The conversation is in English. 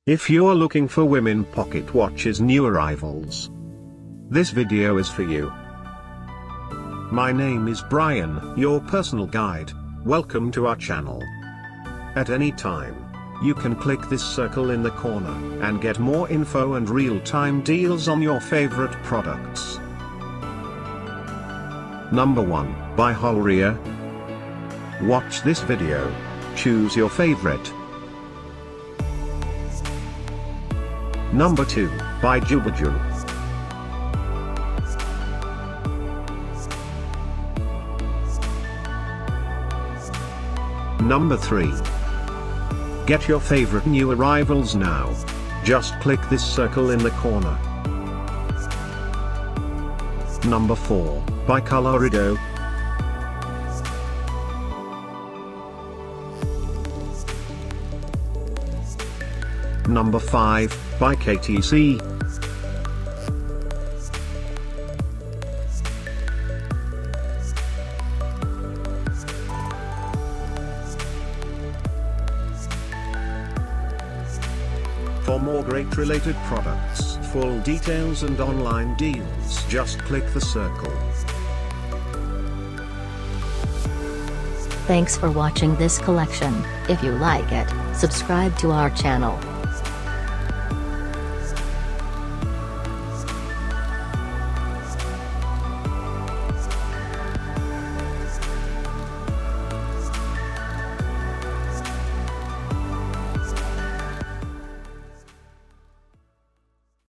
If you're looking for women pocket watches new arrivals, this video is for you. My name is Brian, your personal guide. Welcome to our channel. At any time, you can click this circle in the corner and get more info and real-time deals on your favorite products. Number 1, by Holrea. Watch this video. Choose your favorite. Number 2, by JIUBAJU. Number 3. Get your favorite new arrivals now. Just click this circle in the corner. Number 4, by Colorido. Number 5, by KTC. For more great related products, full details and online deals, just click the circle. Thanks for watching this collection. If you like it, subscribe to our channel.